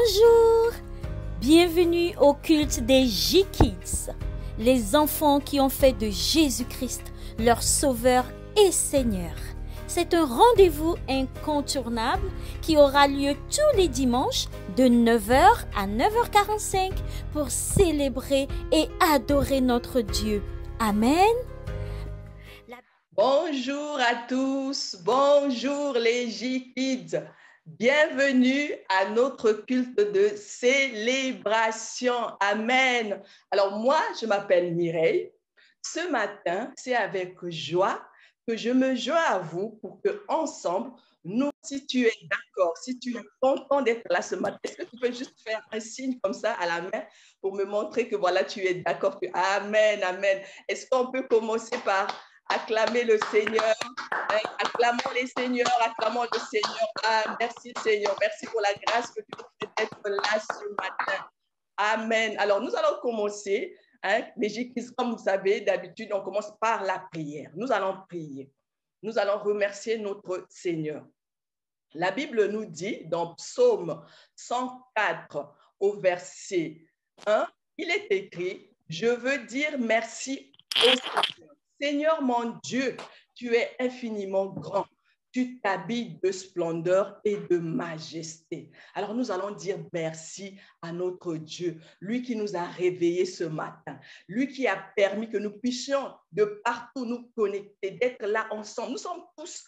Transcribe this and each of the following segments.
Bonjour! Bienvenue au culte des J-Kids, les enfants qui ont fait de Jésus-Christ leur Sauveur et Seigneur. C'est un rendez-vous incontournable qui aura lieu tous les dimanches de 9h à 9h45 pour célébrer et adorer notre Dieu. Amen. Bonjour à tous, bonjour les J-Kids. Bienvenue à notre culte de célébration. Amen. Alors moi, je m'appelle Mireille. Ce matin, c'est avec joie que je me joins à vous pour que ensemble, nous, si tu es d'accord, si tu es content d'être là ce matin, est-ce que tu peux juste faire un signe comme ça à la main pour me montrer que voilà, tu es d'accord. Amen, amen. Est-ce qu'on peut commencer par acclamer le Seigneur? Acclamons les seigneurs, acclamons le Seigneur. Ah, merci Seigneur, merci pour la grâce que tu nous fais d'être là ce matin. Amen. Alors, nous allons commencer. Les J-Kids, comme vous savez, d'habitude, on commence par la prière. Nous allons prier. Nous allons remercier notre Seigneur. La Bible nous dit dans Psaume 104 au verset 1, il est écrit, je veux dire merci au Seigneur. Seigneur mon Dieu, tu es infiniment grand. Tu t'habilles de splendeur et de majesté. Alors nous allons dire merci à notre Dieu, lui qui nous a réveillés ce matin, lui qui a permis que nous puissions de partout nous connecter, d'être là ensemble. Nous sommes tous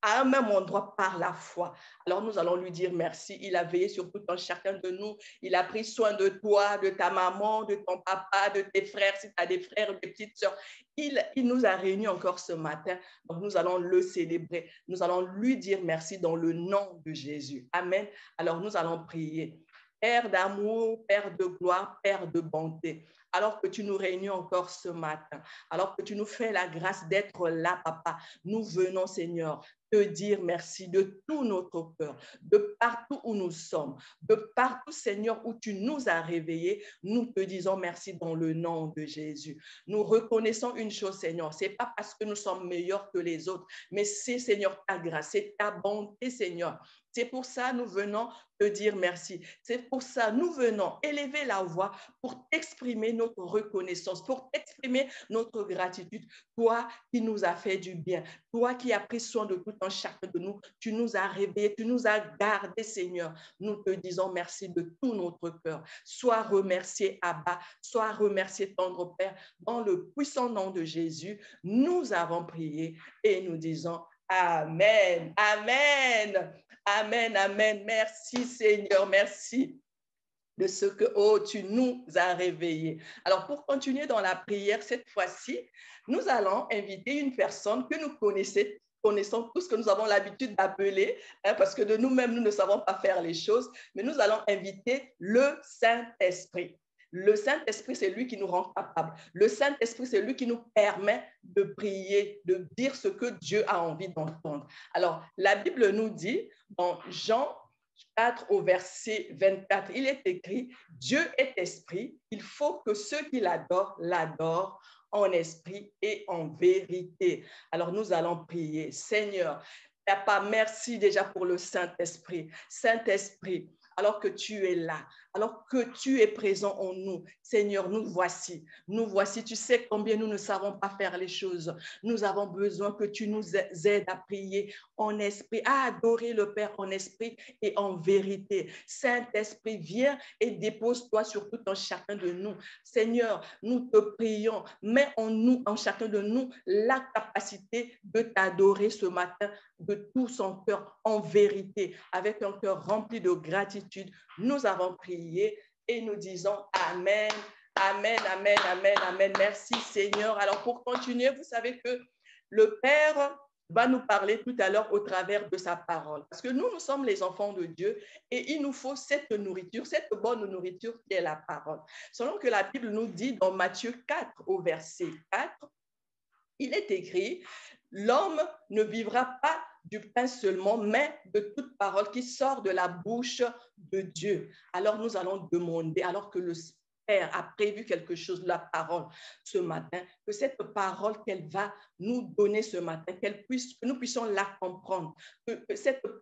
à un même endroit par la foi. Alors nous allons lui dire merci. Il a veillé sur tout un chacun de nous. Il a pris soin de toi, de ta maman, de ton papa, de tes frères, si tu as des frères, des petites sœurs. Il nous a réunis encore ce matin. Donc nous allons le célébrer. Nous allons lui dire merci dans le nom de Jésus. Amen. Alors nous allons prier. Père d'amour, Père de gloire, Père de bonté, alors que tu nous réunis encore ce matin, alors que tu nous fais la grâce d'être là, Papa, nous venons, Seigneur, te dire merci de tout notre cœur, de partout où nous sommes, de partout, Seigneur, où tu nous as réveillés, nous te disons merci dans le nom de Jésus. Nous reconnaissons une chose, Seigneur, ce n'est pas parce que nous sommes meilleurs que les autres, mais c'est, Seigneur, ta grâce, c'est ta bonté, Seigneur. C'est pour ça que nous venons te dire merci. C'est pour ça que nous venons élever la voix pour t'exprimer notre reconnaissance, pour t'exprimer notre gratitude. Toi qui nous as fait du bien, toi qui as pris soin de tout un chacun de nous, tu nous as réveillés, tu nous as gardés, Seigneur. Nous te disons merci de tout notre cœur. Sois remercié, Abba, sois remercié, tendre Père, dans le puissant nom de Jésus. Nous avons prié et nous disons Amen, Amen, Amen, Amen. Merci Seigneur, merci de ce que, oh, tu nous as réveillés. Alors, pour continuer dans la prière, cette fois-ci, nous allons inviter une personne que nous connaissons tous, que nous avons l'habitude d'appeler, parce que de nous-mêmes, nous ne savons pas faire les choses, mais nous allons inviter le Saint-Esprit. Le Saint-Esprit, c'est lui qui nous rend capables. Le Saint-Esprit, c'est lui qui nous permet de prier, de dire ce que Dieu a envie d'entendre. Alors, la Bible nous dit, dans Jean 4 au verset 24, il est écrit, Dieu est esprit, il faut que ceux qui l'adorent, l'adorent en esprit et en vérité. Alors, nous allons prier. Seigneur, Papa, merci déjà pour le Saint-Esprit. Saint-Esprit, alors que tu es là, alors que tu es présent en nous. Seigneur, nous voici, tu sais combien nous ne savons pas faire les choses. Nous avons besoin que tu nous aides à prier en esprit, à adorer le Père en esprit et en vérité. Saint-Esprit, viens et dépose-toi sur tout un chacun de nous. Seigneur, nous te prions, mets en nous, en chacun de nous, la capacité de t'adorer ce matin de tout son cœur en vérité, avec un cœur rempli de gratitude. Nous avons prié et nous disons Amen, Amen, Amen, Amen, Amen. Merci Seigneur. Alors pour continuer, vous savez que le Père va nous parler tout à l'heure au travers de sa parole. Parce que nous sommes les enfants de Dieu et il nous faut cette nourriture, cette bonne nourriture qui est la parole. Selon que la Bible nous dit dans Matthieu 4 au verset 4, il est écrit, l'homme ne vivra pas du pain seulement, mais de toute parole qui sort de la bouche de Dieu. Alors nous allons demander, alors que Père a prévu quelque chose, la parole, ce matin, que cette parole qu'elle va nous donner ce matin, que nous puissions la comprendre,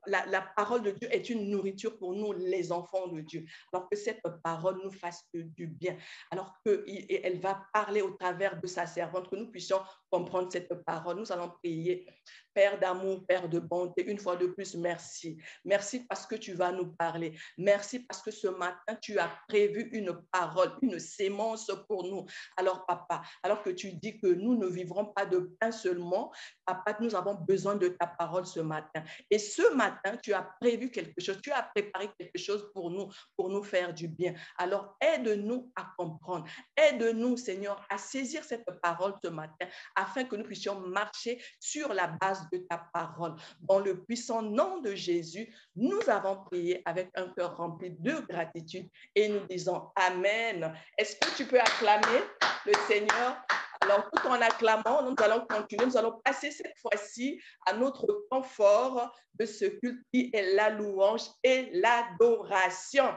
la parole de Dieu est une nourriture pour nous, les enfants de Dieu, alors que cette parole nous fasse du bien, alors qu'elle va parler au travers de sa servante, que nous puissions comprendre cette parole. Nous allons prier. Père d'amour, Père de bonté, une fois de plus, merci. Merci parce que tu vas nous parler. Merci parce que ce matin, tu as prévu une parole, une sémence pour nous. Alors, Papa, alors que tu dis que nous ne vivrons pas de pain seulement, Papa, nous avons besoin de ta parole ce matin. Et ce matin, tu as prévu quelque chose, tu as préparé quelque chose pour nous faire du bien. Alors, aide-nous à comprendre. Aide-nous, Seigneur, à saisir cette parole ce matin, afin que nous puissions marcher sur la base de ta parole. Dans le puissant nom de Jésus, nous avons prié avec un cœur rempli de gratitude et nous disons Amen. Est-ce que tu peux acclamer le Seigneur? Alors, tout en acclamant, nous allons continuer. Nous allons passer cette fois-ci à notre temps fort de ce culte qui est la louange et l'adoration.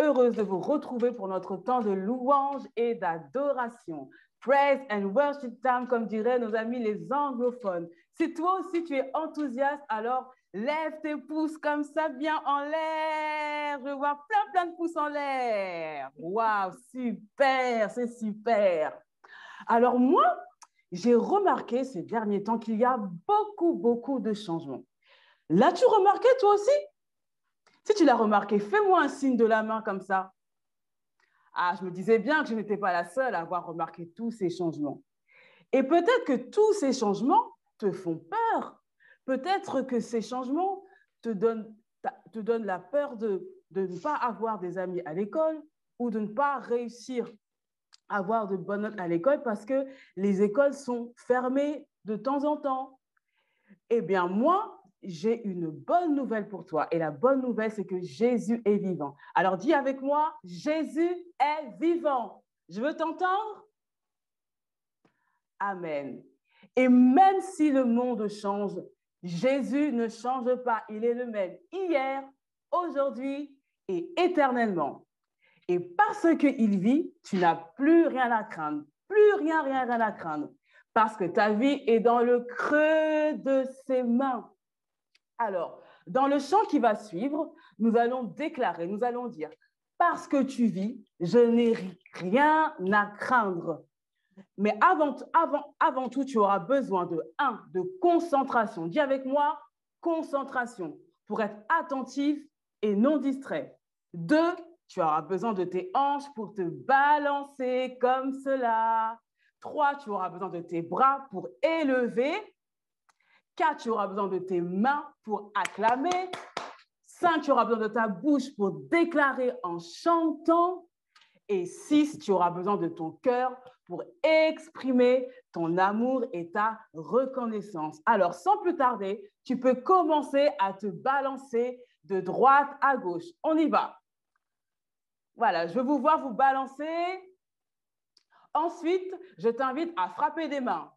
Heureuse de vous retrouver pour notre temps de louange et d'adoration. Praise and worship time, comme diraient nos amis les anglophones. Si toi aussi tu es enthousiaste, alors lève tes pouces comme ça, bien en l'air. Je vois plein de pouces en l'air. Waouh, super, c'est super. Alors moi, j'ai remarqué ces derniers temps qu'il y a beaucoup de changements. L'as-tu remarqué toi aussi? Si tu l'as remarqué, fais-moi un signe de la main comme ça. Ah, je me disais bien que je n'étais pas la seule à avoir remarqué tous ces changements. Et peut-être que tous ces changements te font peur. Peut-être que ces changements te donnent la peur de ne pas avoir des amis à l'école ou de ne pas réussir à avoir de bonnes notes à l'école parce que les écoles sont fermées de temps en temps. Eh bien, moi, j'ai une bonne nouvelle pour toi. Et la bonne nouvelle, c'est que Jésus est vivant. Alors, dis avec moi, Jésus est vivant. Je veux t'entendre? Amen. Et même si le monde change, Jésus ne change pas. Il est le même hier, aujourd'hui et éternellement. Et parce qu'il vit, tu n'as plus rien à craindre. Plus rien à craindre. Parce que ta vie est dans le creux de ses mains. Alors, dans le chant qui va suivre, nous allons déclarer, nous allons dire, parce que tu vis, je n'ai rien à craindre. Mais avant tout, tu auras besoin de concentration. Dis avec moi, concentration, pour être attentif et non distrait. 2, tu auras besoin de tes hanches pour te balancer comme cela. 3, tu auras besoin de tes bras pour élever. 4, tu auras besoin de tes mains pour acclamer. 5, tu auras besoin de ta bouche pour déclarer en chantant. Et 6, tu auras besoin de ton cœur pour exprimer ton amour et ta reconnaissance. Alors, sans plus tarder, tu peux commencer à te balancer de droite à gauche. On y va. Voilà, je veux vous voir vous balancer. Ensuite, je t'invite à frapper des mains.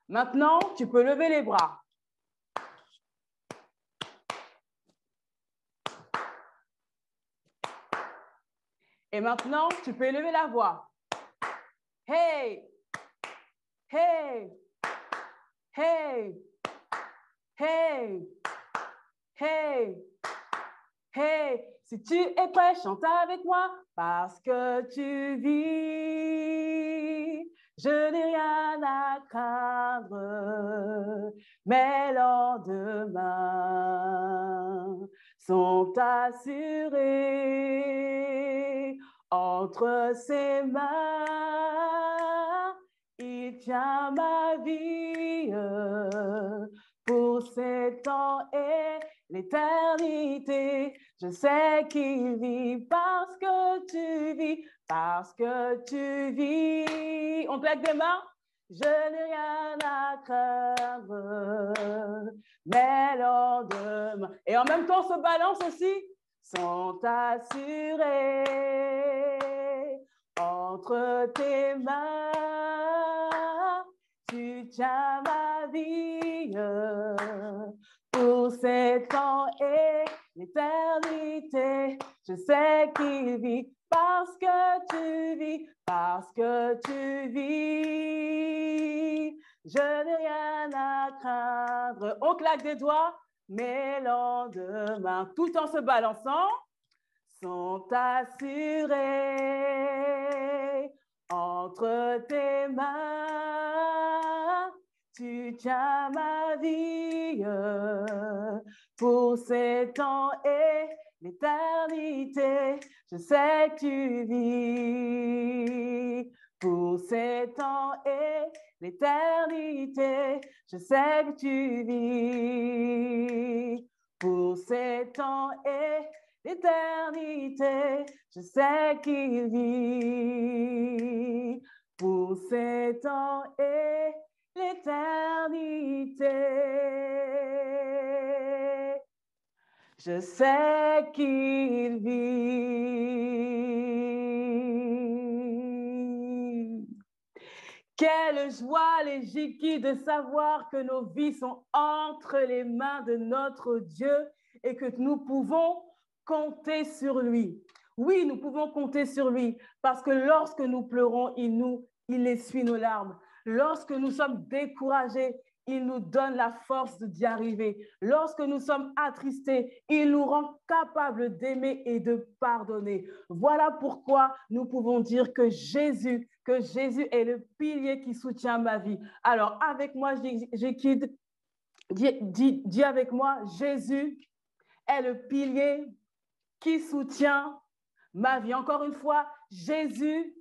Maintenant, tu peux lever les bras. Et maintenant, tu peux élever la voix. Hey, hey, hey, hey, hey, hey. Si tu es prêt, chante avec moi. Parce que tu vis, je n'ai rien à craindre. Mes lendemains sont assurés. Entre ses mains, il tient ma vie pour ces temps et l'éternité. Je sais qu'il vit parce que tu vis, parce que tu vis. On claque des mains. Je n'ai rien à craindre, mes lendemains. Et en même temps, on se balance aussi. Sont assurés entre tes mains, tu tiens ma vie pour ces temps et l'éternité. Je sais qu'il vit parce que tu vis, parce que tu vis. Je n'ai rien à craindre. On claque des doigts, mes lendemains, tout en se balançant, sont assurés entre tes mains. Tu tiens ma vie pour ces temps et l'éternité. Je sais que tu vis pour ces temps et l'éternité. Je sais que tu vis pour ces temps et l'éternité. Je sais qu'il vit pour ces temps et l'éternité. Je sais qu'il vit. Quelle joie, les Jiki, de savoir que nos vies sont entre les mains de notre Dieu et que nous pouvons compter sur lui. Oui, nous pouvons compter sur lui parce que lorsque nous pleurons, il essuie nos larmes. Lorsque nous sommes découragés, il nous donne la force d'y arriver. Lorsque nous sommes attristés, il nous rend capables d'aimer et de pardonner. Voilà pourquoi nous pouvons dire que Jésus est le pilier qui soutient ma vie. Alors, avec moi, dis avec moi, Jésus est le pilier qui soutient ma vie. Encore une fois, Jésus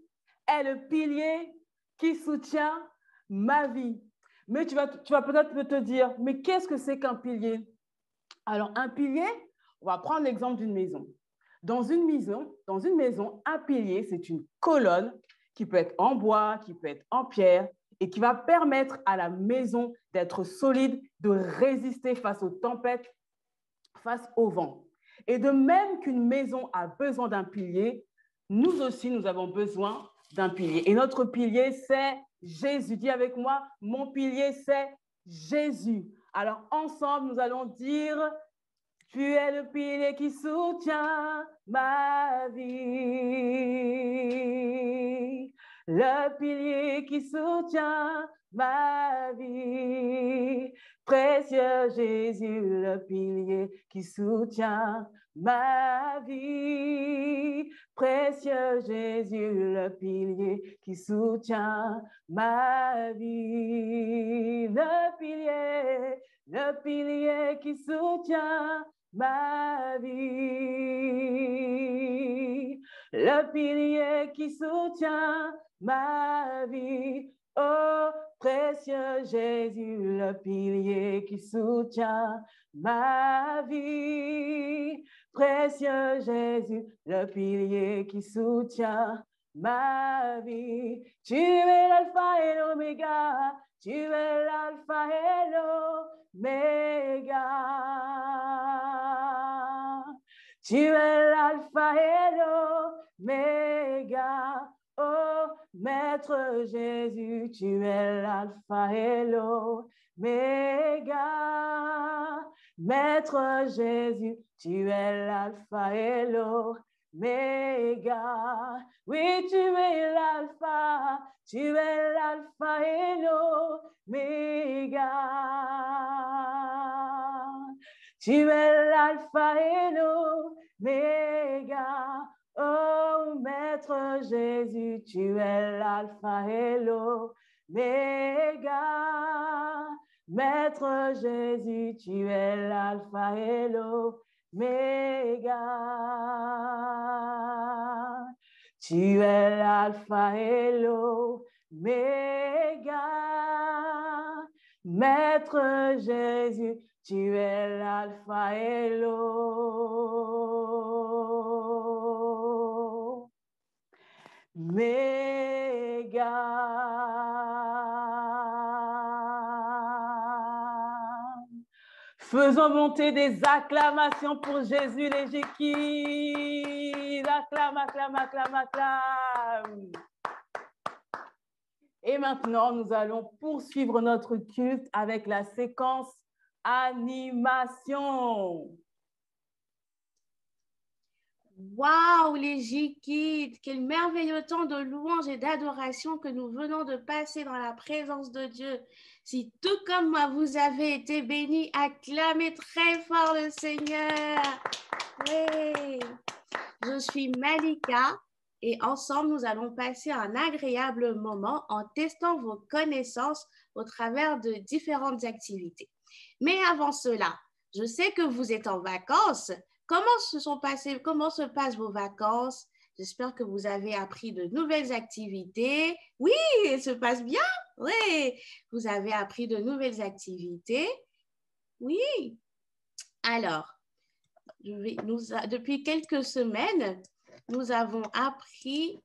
est le pilier qui soutient ma vie. Mais tu vas peut-être te dire, mais qu'est-ce que c'est qu'un pilier? Alors, un pilier, on va prendre l'exemple d'une maison. Dans une maison, un pilier, c'est une colonne qui peut être en bois, qui peut être en pierre, et qui va permettre à la maison d'être solide, de résister face aux tempêtes, face au vent. Et de même qu'une maison a besoin d'un pilier, nous aussi, nous avons besoin d'un pilier. Et notre pilier, c'est Jésus. Dis avec moi, mon pilier, c'est Jésus. Alors, ensemble, nous allons dire, tu es le pilier qui soutient ma vie. Le pilier qui soutient ma vie. Précieux Jésus, le pilier qui soutient ma vie. Précieux Jésus, le pilier qui soutient ma vie. Le pilier qui soutient ma vie. Le pilier qui soutient ma vie. Oh, précieux Jésus, le pilier qui soutient ma vie. Précieux Jésus, le pilier qui soutient ma vie. Tu es l'alpha et l'oméga. Tu es l'alpha et l'oméga. Tu es l'alpha et l'oméga. Oh, Maître Jésus, tu es l'alpha et l'oméga. Maître Jésus, tu es l'alpha et l'oméga. Oui, tu es l'alpha et l'oméga. Tu es l'alpha et l'oméga. Oh, Maître Jésus, tu es l'alpha et l'oméga. Maître Jésus, tu es l'alpha et l'oméga. Tu es l'alpha et l'oméga. Maître Jésus, tu es l'alpha et l'oméga. Faisons monter des acclamations pour Jésus, les Jékis. Acclame, acclame, acclame, acclame. Et maintenant, nous allons poursuivre notre culte avec la séquence animation. Waouh, les J-Kids, quel merveilleux temps de louange et d'adoration que nous venons de passer dans la présence de Dieu. Si tout comme moi, vous avez été bénis, acclamez très fort le Seigneur. Oui. Je suis Malika et ensemble, nous allons passer un agréable moment en testant vos connaissances au travers de différentes activités. Mais avant cela, je sais que vous êtes en vacances. Comment se passent vos vacances? J'espère que vous avez appris de nouvelles activités. Oui, elles se passent bien. Oui, vous avez appris de nouvelles activités. Oui. Alors, depuis quelques semaines, nous avons appris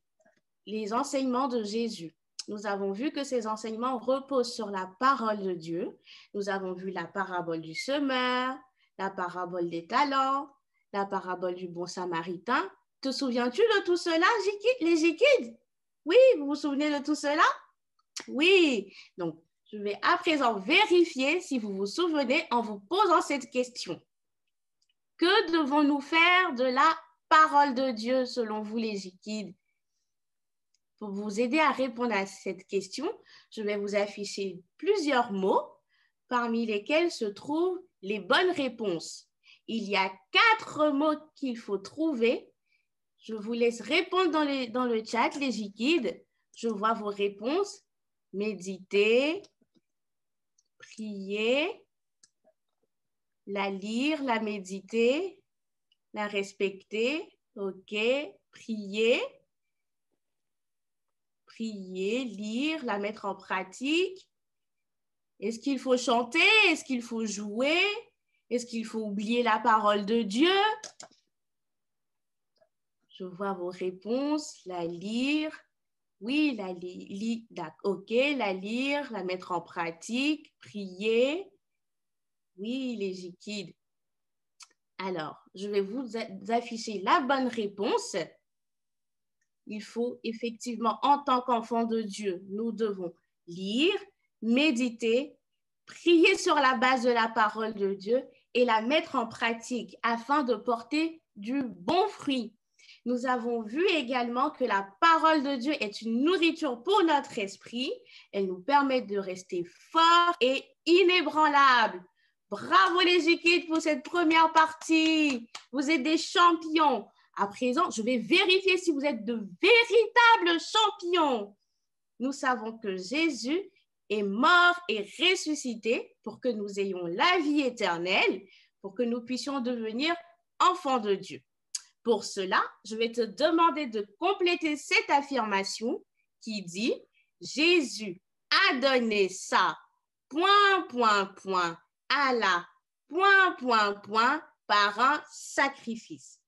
les enseignements de Jésus. Nous avons vu que ces enseignements reposent sur la parole de Dieu. Nous avons vu la parabole du semeur, la parabole des talents, la parabole du bon samaritain. Te souviens-tu de tout cela, les J-Kids? Oui, vous vous souvenez de tout cela? Oui. Donc, je vais à présent vérifier si vous vous souvenez en vous posant cette question. Que devons-nous faire de la parole de Dieu selon vous, les J-Kids? Pour vous aider à répondre à cette question, je vais vous afficher plusieurs mots, parmi lesquels se trouvent les bonnes réponses. Il y a 4 mots qu'il faut trouver. Je vous laisse répondre dans le chat, les J-Kids. Je vois vos réponses. Méditer, prier, la lire, la méditer, la respecter. OK, prier. Prier, lire, la mettre en pratique. Est-ce qu'il faut chanter? Est-ce qu'il faut jouer? Est-ce qu'il faut oublier la parole de Dieu? Je vois vos réponses. La lire. Oui, OK, la lire, la mettre en pratique, prier. Oui, les J-Kids. Alors, je vais vous afficher la bonne réponse. Il faut effectivement, en tant qu'enfant de Dieu, nous devons lire, méditer, prier sur la base de la parole de Dieu et la mettre en pratique afin de porter du bon fruit. Nous avons vu également que la parole de Dieu est une nourriture pour notre esprit. Elle nous permet de rester forts et inébranlables. Bravo les J-Kids pour cette première partie. Vous êtes des champions. À présent, je vais vérifier si vous êtes de véritables champions. Nous savons que Jésus est mort et ressuscité pour que nous ayons la vie éternelle, pour que nous puissions devenir enfants de Dieu. Pour cela, je vais te demander de compléter cette affirmation qui dit « Jésus a donné ça, à la, par un sacrifice ».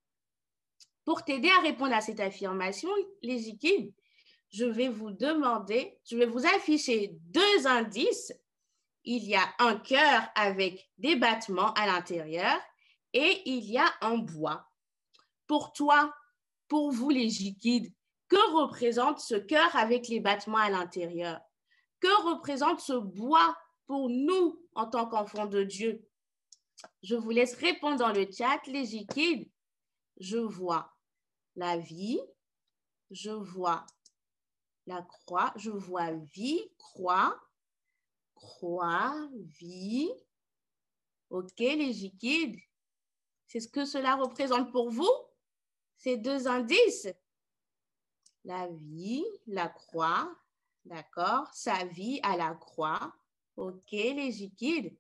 Pour t'aider à répondre à cette affirmation, les J-Kids, je vais vous afficher 2 indices. Il y a un cœur avec des battements à l'intérieur et il y a un bois. Pour toi, pour vous les J-Kids, que représente ce cœur avec les battements à l'intérieur? Que représente ce bois pour nous en tant qu'enfants de Dieu? Je vous laisse répondre dans le chat, les J-Kids. Je vois la vie, je vois la croix, je vois vie, croix, vie. OK, les J-Kids, c'est ce que cela représente pour vous, ces 2 indices? La vie, la croix, d'accord, sa vie à la croix. OK, les J-Kids.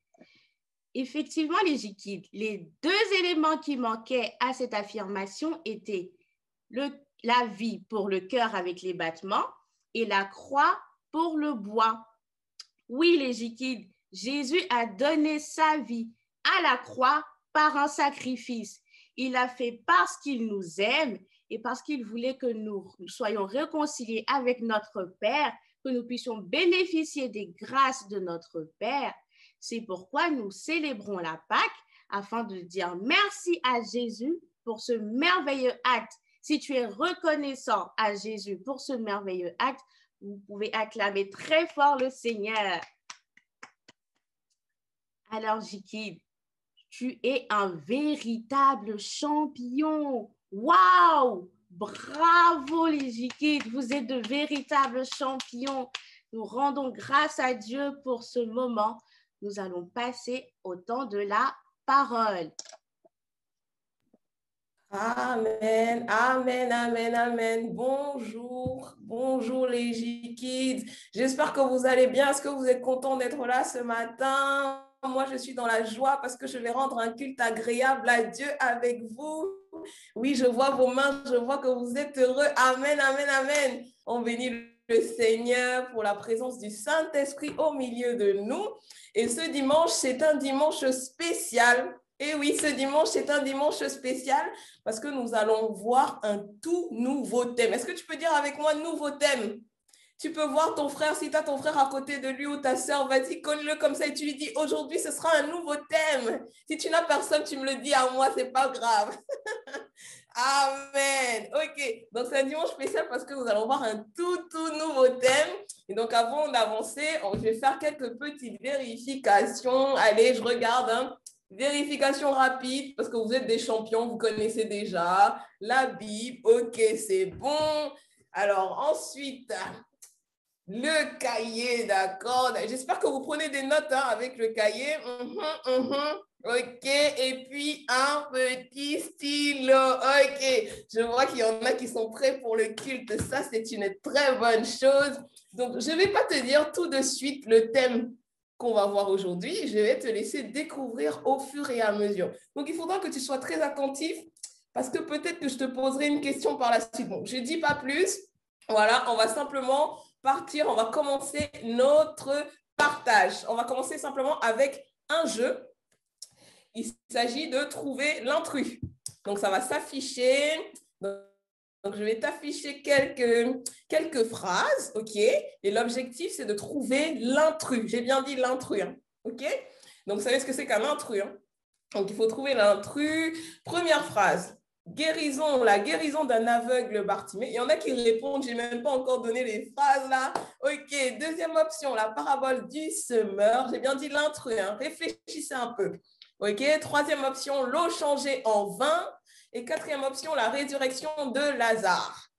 Effectivement, les J-Kids, les 2 éléments qui manquaient à cette affirmation étaient la vie pour le cœur avec les battements et la croix pour le bois. Oui, les J-Kids, Jésus a donné sa vie à la croix par un sacrifice. Il l'a fait parce qu'il nous aime et parce qu'il voulait que nous soyons réconciliés avec notre Père, que nous puissions bénéficier des grâces de notre Père. C'est pourquoi nous célébrons la Pâque afin de dire merci à Jésus pour ce merveilleux acte. Si tu es reconnaissant à Jésus pour ce merveilleux acte, vous pouvez acclamer très fort le Seigneur. Alors, J-Kids, tu es un véritable champion. Waouh! Bravo les J-Kids, vous êtes de véritables champions. Nous rendons grâce à Dieu pour ce moment. Nous allons passer au temps de la parole. Amen, amen, amen, amen. Bonjour, bonjour les J-Kids. J'espère que vous allez bien. Est-ce que vous êtes contents d'être là ce matin? Moi, je suis dans la joie parce que je vais rendre un culte agréable à Dieu avec vous. Oui, je vois vos mains, je vois que vous êtes heureux. Amen, amen, amen. On bénit le Seigneur pour la présence du Saint-Esprit au milieu de nous. Et ce dimanche, c'est un dimanche spécial. Et oui, ce dimanche, c'est un dimanche spécial parce que nous allons voir un tout nouveau thème. Est-ce que tu peux dire avec moi nouveau thème? Tu peux voir ton frère, si tu as ton frère à côté de lui ou ta soeur, vas-y, colle-le comme ça et tu lui dis, aujourd'hui, ce sera un nouveau thème. Si tu n'as personne, tu me le dis à moi, c'est pas grave. Amen. OK. Donc, c'est un dimanche spécial parce que nous allons voir un tout nouveau thème. Et donc, avant d'avancer, je vais faire quelques petites vérifications. Allez, je regarde, hein. Vérification rapide, parce que vous êtes des champions, vous connaissez déjà la Bible. OK, c'est bon. Alors, ensuite, le cahier, d'accord. J'espère que vous prenez des notes hein, avec le cahier. OK, et puis un petit stylo. OK, je vois qu'il y en a qui sont prêts pour le culte. Ça, c'est une très bonne chose. Donc, je ne vais pas te dire tout de suite le thème qu'on va voir aujourd'hui, je vais te laisser découvrir au fur et à mesure. Donc, il faudra que tu sois très attentif parce que peut-être que je te poserai une question par la suite. Bon, je ne dis pas plus. Voilà, on va simplement partir. On va commencer notre partage. On va commencer simplement avec un jeu. Il s'agit de trouver l'intrus. Donc, ça va s'afficher. Donc, je vais t'afficher quelques phrases, OK? Et l'objectif, c'est de trouver l'intrus. J'ai bien dit l'intrus, hein, OK? Donc, vous savez ce que c'est qu'un intrus, hein? Donc, il faut trouver l'intrus. Première phrase, la guérison d'un aveugle Bartimée. Il y en a qui répondent, je n'ai même pas encore donné les phrases là. OK, deuxième option, la parabole du semeur. J'ai bien dit l'intrus, hein? Réfléchissez un peu. OK, troisième option, l'eau changée en vin. Et quatrième option, la résurrection de Lazare.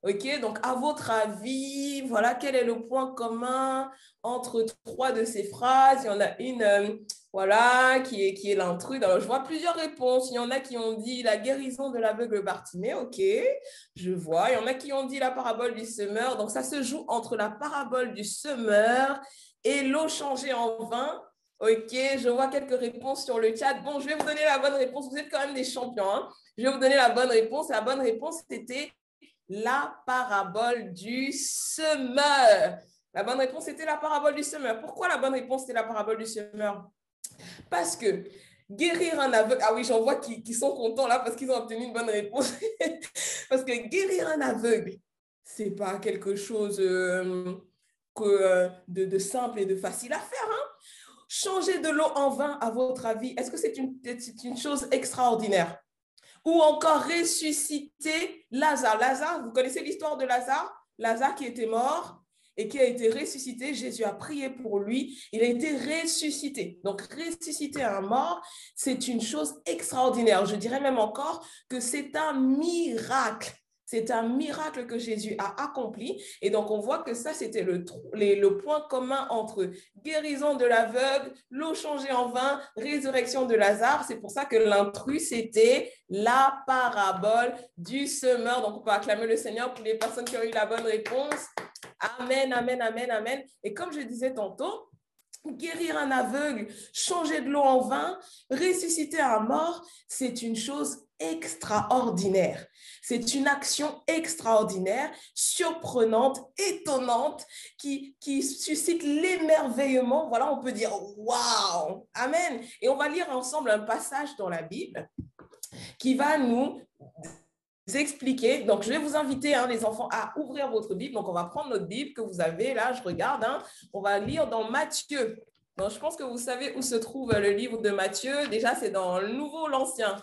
OK, donc à votre avis, voilà, quel est le point commun entre trois de ces phrases? Il y en a une, voilà, qui est l'intrus. Alors, je vois plusieurs réponses. Il y en a qui ont dit la guérison de l'aveugle Bartimée. OK, je vois. Il y en a qui ont dit la parabole du semeur. Donc, ça se joue entre la parabole du semeur et l'eau changée en vin. OK, je vois quelques réponses sur le chat. Bon, je vais vous donner la bonne réponse. Vous êtes quand même des champions, hein? Je vais vous donner la bonne réponse. La bonne réponse, c'était la parabole du semeur. La bonne réponse, c'était la parabole du semeur. Pourquoi la bonne réponse, c'était la parabole du semeur? Parce que guérir un aveugle... Ah oui, j'en vois qui sont contents là parce qu'ils ont obtenu une bonne réponse. Parce que guérir un aveugle, ce n'est pas quelque chose de simple et de facile à faire, hein? Changer de l'eau en vin, à votre avis, est-ce que c'est une chose extraordinaire? Ou encore ressusciter Lazare. Lazare, vous connaissez l'histoire de Lazare? Lazare qui était mort et qui a été ressuscité. Jésus a prié pour lui. Il a été ressuscité. Donc, ressusciter un mort, c'est une chose extraordinaire. Je dirais même encore que c'est un miracle. C'est un miracle que Jésus a accompli. Et donc, on voit que ça, c'était le point commun entre guérison de l'aveugle, l'eau changée en vin, résurrection de Lazare. C'est pour ça que l'intrus, c'était la parabole du semeur. Donc, on peut acclamer le Seigneur pour les personnes qui ont eu la bonne réponse. Amen, amen, amen, amen. Et comme je disais tantôt, guérir un aveugle, changer de l'eau en vin, ressusciter un mort, c'est une chose extraordinaire. C'est une action extraordinaire, surprenante, étonnante, qui suscite l'émerveillement. Voilà, on peut dire « Waouh !» Amen. Et on va lire ensemble un passage dans la Bible qui va nous expliquer. Donc, je vais vous inviter, hein, les enfants, à ouvrir votre Bible. Donc, on va prendre notre Bible que vous avez là. Je regarde. Hein, on va lire dans Matthieu. Donc, je pense que vous savez où se trouve le livre de Matthieu. Déjà, c'est dans le Nouveau ou l'Ancien?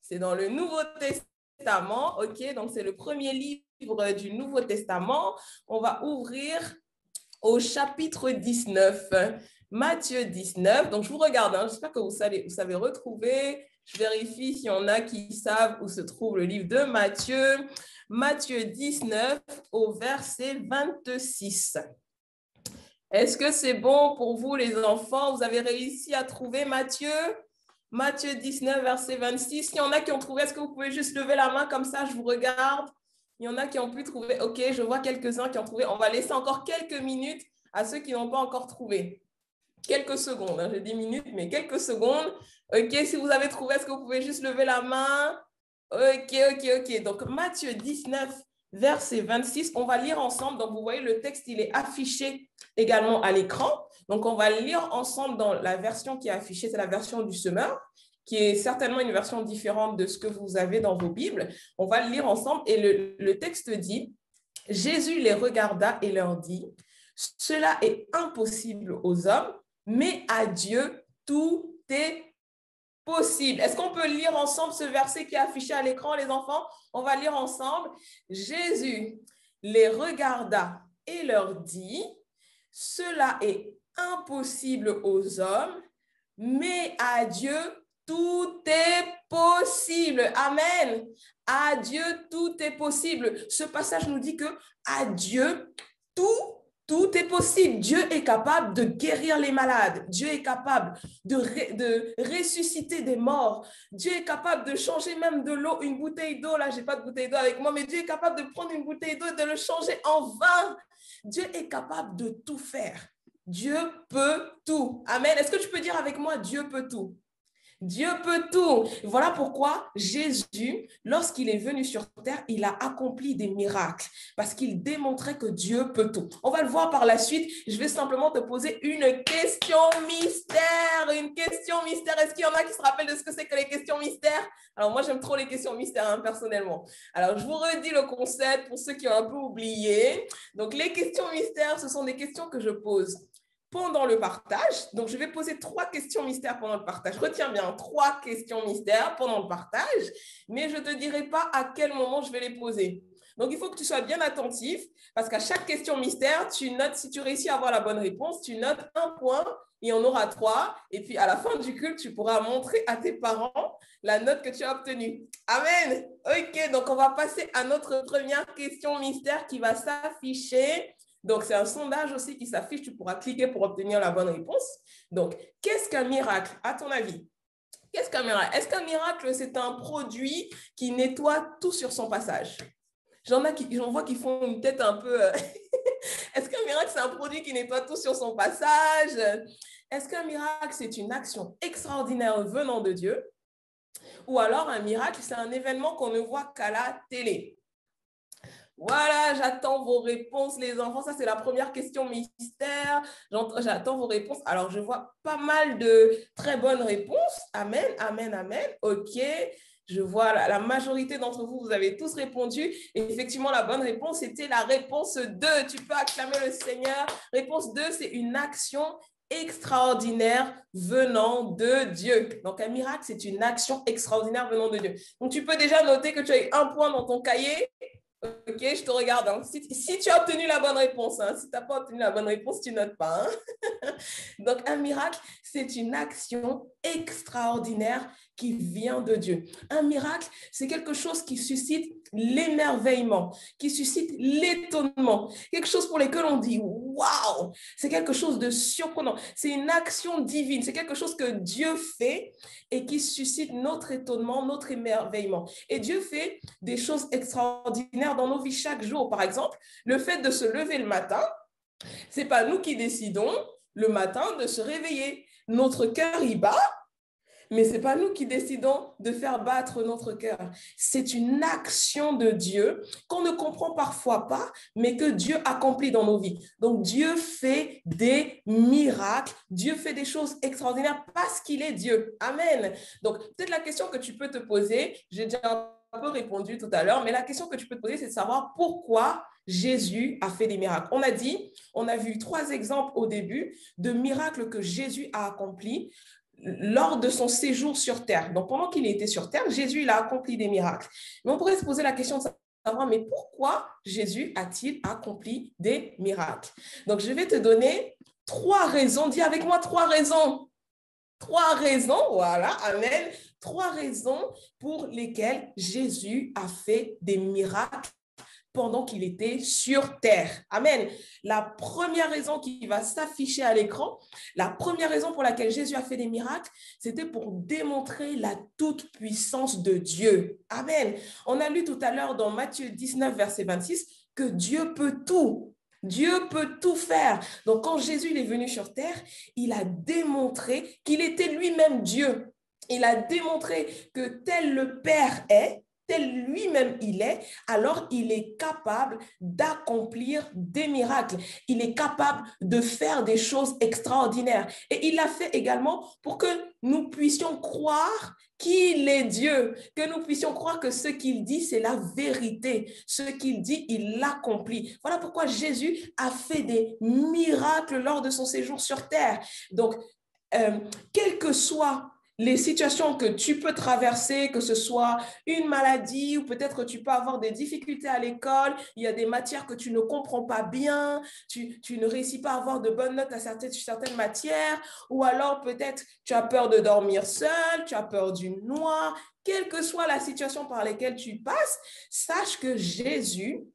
C'est dans le Nouveau Testament. OK, donc c'est le premier livre du Nouveau Testament. On va ouvrir au chapitre 19. Matthieu 19. Donc, je vous regarde. J'espère que vous savez retrouver. Je vérifie s'il y en a qui savent où se trouve le livre de Matthieu. Matthieu 19 au verset 26. Est-ce que c'est bon pour vous, les enfants? Vous avez réussi à trouver Matthieu? Matthieu 19, verset 26. Il y en a qui ont trouvé. Est-ce que vous pouvez juste lever la main comme ça? Je vous regarde. Il y en a qui ont pu trouver. OK, je vois quelques-uns qui ont trouvé. On va laisser encore quelques minutes à ceux qui n'ont pas encore trouvé. Quelques secondes. J'ai 10 minutes, mais quelques secondes. OK, si vous avez trouvé, est-ce que vous pouvez juste lever la main? OK. Donc, Matthieu 19, verset 26, on va lire ensemble. Donc, vous voyez, le texte, il est affiché également à l'écran. Donc, on va lire ensemble dans la version qui est affichée, c'est la version du semeur, qui est certainement une version différente de ce que vous avez dans vos Bibles. On va le lire ensemble et le texte dit, « Jésus les regarda et leur dit, « Cela est impossible aux hommes, mais à Dieu, tout est possible. » Est-ce qu'on peut lire ensemble ce verset qui est affiché à l'écran, les enfants? On va lire ensemble. Jésus les regarda et leur dit, « Cela est impossible aux hommes, mais à Dieu, tout est possible. » Amen. À Dieu, tout est possible. Ce passage nous dit que à Dieu, tout est possible. Dieu est capable de guérir les malades. Dieu est capable de ressusciter des morts. Dieu est capable de changer même de l'eau, une bouteille d'eau. Là, je n'ai pas de bouteille d'eau avec moi, mais Dieu est capable de prendre une bouteille d'eau et de le changer en vin. Dieu est capable de tout faire. Dieu peut tout. Amen. Est-ce que tu peux dire avec moi, Dieu peut tout? Dieu peut tout. Voilà pourquoi Jésus, lorsqu'il est venu sur terre, il a accompli des miracles parce qu'il démontrait que Dieu peut tout. On va le voir par la suite. Je vais simplement te poser une question mystère. Une question mystère. Est-ce qu'il y en a qui se rappellent de ce que c'est que les questions mystères? Alors, moi, j'aime trop les questions mystères, personnellement. Alors, je vous redis le concept pour ceux qui ont un peu oublié. Donc, les questions mystères, ce sont des questions que je pose pendant le partage. Donc, je vais poser 3 questions mystères pendant le partage. Retiens bien, 3 questions mystères pendant le partage, mais je ne te dirai pas à quel moment je vais les poser. Donc, il faut que tu sois bien attentif parce qu'à chaque question mystère, tu notes, si tu réussis à avoir la bonne réponse, tu notes 1 point, il y en aura 3. Et puis, à la fin du culte, tu pourras montrer à tes parents la note que tu as obtenue. Amen. OK, donc on va passer à notre première question mystère qui va s'afficher. Donc, c'est un sondage aussi qui s'affiche. Tu pourras cliquer pour obtenir la bonne réponse. Donc, qu'est-ce qu'un miracle, à ton avis? Qu'est-ce qu'un miracle? Est-ce qu'un miracle, c'est un produit qui nettoie tout sur son passage? J'en vois qui font une tête un peu... Est-ce qu'un miracle, c'est un produit qui nettoie tout sur son passage? Est-ce qu'un miracle, c'est une action extraordinaire venant de Dieu? Ou alors, un miracle, c'est un événement qu'on ne voit qu'à la télé? Voilà, j'attends vos réponses, les enfants. Ça, c'est la première question mystère. J'attends vos réponses. Alors, je vois pas mal de très bonnes réponses. Amen, amen, amen. OK. Je vois la majorité d'entre vous, vous avez tous répondu. Et effectivement, la bonne réponse, c'était la réponse 2. Tu peux acclamer le Seigneur. Réponse 2, c'est une action extraordinaire venant de Dieu. Donc, un miracle, c'est une action extraordinaire venant de Dieu. Donc, tu peux déjà noter que tu as eu 1 point dans ton cahier. OK, je te regarde. Si tu as obtenu la bonne réponse, si tu n'as pas obtenu la bonne réponse, tu ne notes pas. Donc, un miracle, c'est une action extraordinaire qui vient de Dieu. Un miracle, c'est quelque chose qui suscite l'émerveillement, qui suscite l'étonnement, quelque chose pour lequel on dit « Waouh !» C'est quelque chose de surprenant. C'est une action divine. C'est quelque chose que Dieu fait et qui suscite notre étonnement, notre émerveillement. Et Dieu fait des choses extraordinaires dans nos vies chaque jour. Par exemple, le fait de se lever le matin, ce n'est pas nous qui décidons le matin de se réveiller. Notre cœur y bat, mais ce n'est pas nous qui décidons de faire battre notre cœur. C'est une action de Dieu qu'on ne comprend parfois pas, mais que Dieu accomplit dans nos vies. Donc, Dieu fait des miracles. Dieu fait des choses extraordinaires parce qu'il est Dieu. Amen. Donc, peut-être la question que tu peux te poser, j'ai déjà un peu répondu tout à l'heure, mais la question que tu peux te poser, c'est de savoir pourquoi Jésus a fait des miracles. On a vu 3 exemples au début de miracles que Jésus a accomplis lors de son séjour sur terre. Donc, pendant qu'il était sur terre, Jésus, il a accompli des miracles. Mais on pourrait se poser la question de savoir, mais pourquoi Jésus a-t-il accompli des miracles? Donc, je vais te donner 3 raisons, dis avec moi 3 raisons. 3 raisons, voilà, amen. 3 raisons pour lesquelles Jésus a fait des miracles pendant qu'il était sur terre. Amen. La première raison qui va s'afficher à l'écran, la première raison pour laquelle Jésus a fait des miracles, c'était pour démontrer la toute-puissance de Dieu. Amen. On a lu tout à l'heure dans Matthieu 19, verset 26, que Dieu peut tout. Dieu peut tout faire. Donc, quand Jésus est venu sur terre, il a démontré qu'il était lui-même Dieu. Il a démontré que tel le Père est, tel lui-même il est, alors il est capable d'accomplir des miracles. Il est capable de faire des choses extraordinaires. Et il l'a fait également pour que nous puissions croire qu'il est Dieu, que nous puissions croire que ce qu'il dit, c'est la vérité. Ce qu'il dit, il l'accomplit. Voilà pourquoi Jésus a fait des miracles lors de son séjour sur terre. Donc, quel que soit les situations que tu peux traverser, que ce soit une maladie ou peut-être que tu peux avoir des difficultés à l'école, il y a des matières que tu ne comprends pas bien, tu ne réussis pas à avoir de bonnes notes à certaines matières, ou alors peut-être tu as peur de dormir seul, tu as peur du noir, quelle que soit la situation par laquelle tu passes, sache que Jésus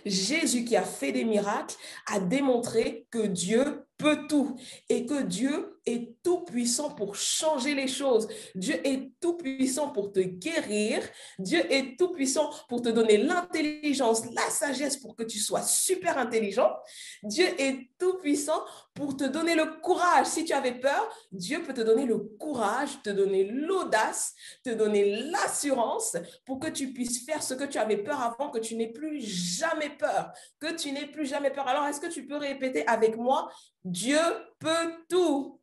qui a fait des miracles, a démontré que Dieu peut tout et que Dieu est tout puissant pour changer les choses. Dieu est tout puissant pour te guérir. Dieu est tout puissant pour te donner l'intelligence, la sagesse pour que tu sois super intelligent. Dieu est tout puissant pour te donner le courage. Si tu avais peur, Dieu peut te donner le courage, te donner l'audace, te donner l'assurance pour que tu puisses faire ce que tu avais peur avant, que tu n'aies plus jamais peur, que tu n'aies plus jamais peur. Alors, est-ce que tu peux répéter avec moi? Dieu peut tout.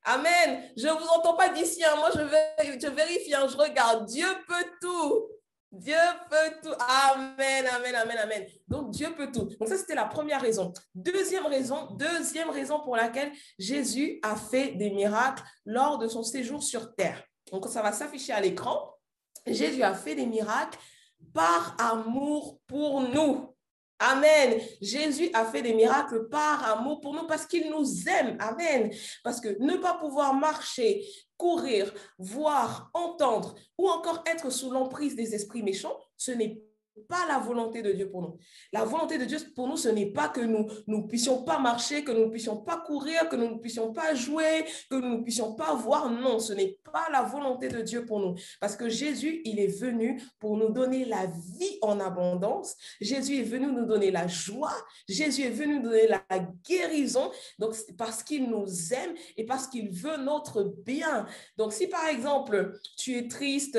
Amen. Je ne vous entends pas d'ici. Moi, je vérifie. Je regarde. Dieu peut tout. Dieu peut tout. Amen, amen, amen, amen. Donc, Dieu peut tout. Donc, ça, c'était la première raison. Deuxième raison pour laquelle Jésus a fait des miracles lors de son séjour sur terre. Donc, ça va s'afficher à l'écran. Jésus a fait des miracles par amour pour nous. Amen. Jésus a fait des miracles par amour pour nous parce qu'il nous aime. Amen. Parce que ne pas pouvoir marcher, courir, voir, entendre ou encore être sous l'emprise des esprits méchants, ce n'est pas la volonté de Dieu pour nous. La volonté de Dieu pour nous, ce n'est pas que nous ne puissions pas marcher, que nous ne puissions pas courir, que nous ne puissions pas jouer, que nous ne puissions pas voir. Non, ce n'est pas la volonté de Dieu pour nous. Parce que Jésus, il est venu pour nous donner la vie en abondance. Jésus est venu nous donner la joie. Jésus est venu nous donner la guérison. Donc, c'est parce qu'il nous aime et parce qu'il veut notre bien. Donc, si par exemple, tu es triste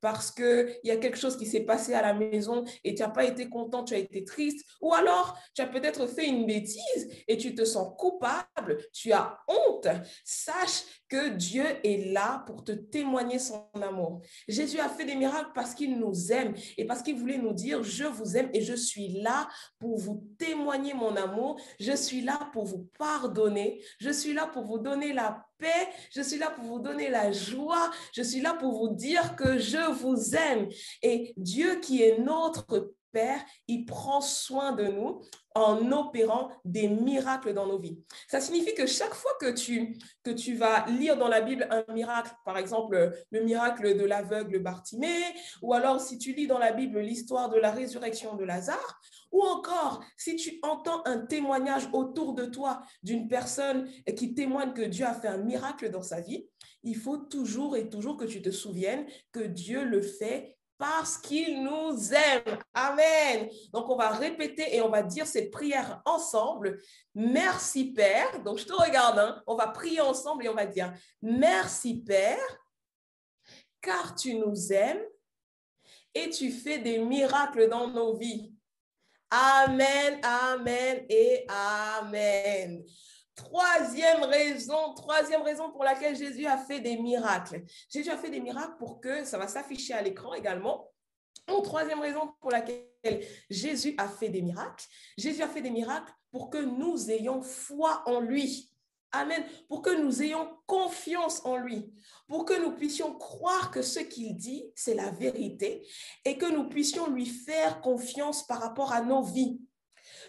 parce qu'il y a quelque chose qui s'est passé à la maison, et tu n'as pas été content, tu as été triste, ou alors tu as peut-être fait une bêtise et tu te sens coupable, tu as honte, sache que Dieu est là pour te témoigner son amour. Jésus a fait des miracles parce qu'il nous aime et parce qu'il voulait nous dire, je vous aime et je suis là pour vous témoigner mon amour, je suis là pour vous pardonner, je suis là pour vous donner la paix, je suis là pour vous donner la joie, je suis là pour vous dire que je vous aime. Et Dieu qui est notre Père, il prend soin de nous en opérant des miracles dans nos vies. Ça signifie que chaque fois que tu vas lire dans la Bible un miracle, par exemple le miracle de l'aveugle Bartimée, ou alors si tu lis dans la Bible l'histoire de la résurrection de Lazare, ou encore si tu entends un témoignage autour de toi d'une personne qui témoigne que Dieu a fait un miracle dans sa vie, il faut toujours et toujours que tu te souviennes que Dieu le fait parce qu'il nous aime. Amen. Donc, on va répéter et on va dire cette prière ensemble. Merci, Père. Donc, je te regarde. On va prier ensemble et on va dire merci, Père, car tu nous aimes et tu fais des miracles dans nos vies. Amen, amen et amen. Troisième raison pour laquelle Jésus a fait des miracles. Jésus a fait des miracles pour que, ça va s'afficher à l'écran également. Troisième raison pour laquelle Jésus a fait des miracles. Jésus a fait des miracles pour que nous ayons foi en lui. Amen. Pour que nous ayons confiance en lui. Pour que nous puissions croire que ce qu'il dit, c'est la vérité. Et que nous puissions lui faire confiance par rapport à nos vies.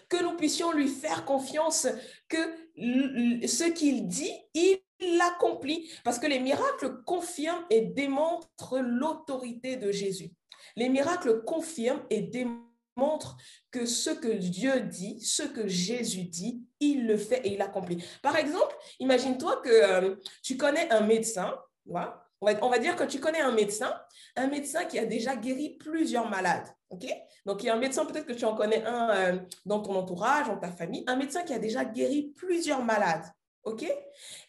Que nous puissions lui faire confiance que ce qu'il dit, il l'accomplit. Parce que les miracles confirment et démontrent l'autorité de Jésus. Les miracles confirment et démontrent que ce que Dieu dit, ce que Jésus dit, il le fait et il l'accomplit. Par exemple, imagine-toi que tu connais un médecin, voilà. On va dire que tu connais un médecin qui a déjà guéri plusieurs malades. Okay? Donc, il y a un médecin, peut-être que tu en connais un dans ton entourage, dans ta famille, un médecin qui a déjà guéri plusieurs malades. Okay?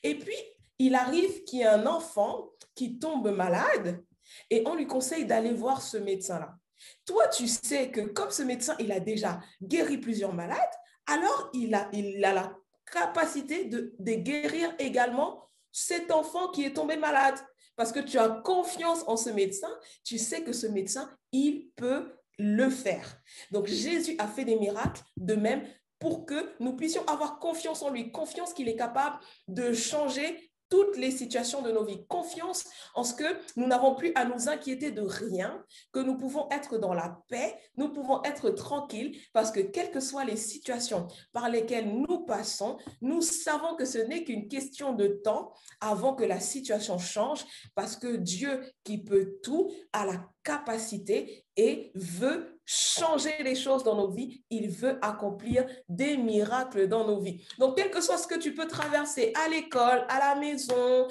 Et puis, il arrive qu'il y ait un enfant qui tombe malade et on lui conseille d'aller voir ce médecin-là. Toi, tu sais que comme ce médecin, il a déjà guéri plusieurs malades, alors il a la capacité de guérir également cet enfant qui est tombé malade. Parce que tu as confiance en ce médecin, tu sais que ce médecin, il peut le faire. Donc, Jésus a fait des miracles de même pour que nous puissions avoir confiance en lui, confiance qu'il est capable de changer toutes les situations de nos vies, confiance en ce que nous n'avons plus à nous inquiéter de rien, que nous pouvons être dans la paix, nous pouvons être tranquilles parce que quelles que soient les situations par lesquelles nous passons, nous savons que ce n'est qu'une question de temps avant que la situation change parce que Dieu qui peut tout a la capacité et veut changer les choses dans nos vies. Il veut accomplir des miracles dans nos vies. Donc, quel que soit ce que tu peux traverser à l'école, à la maison,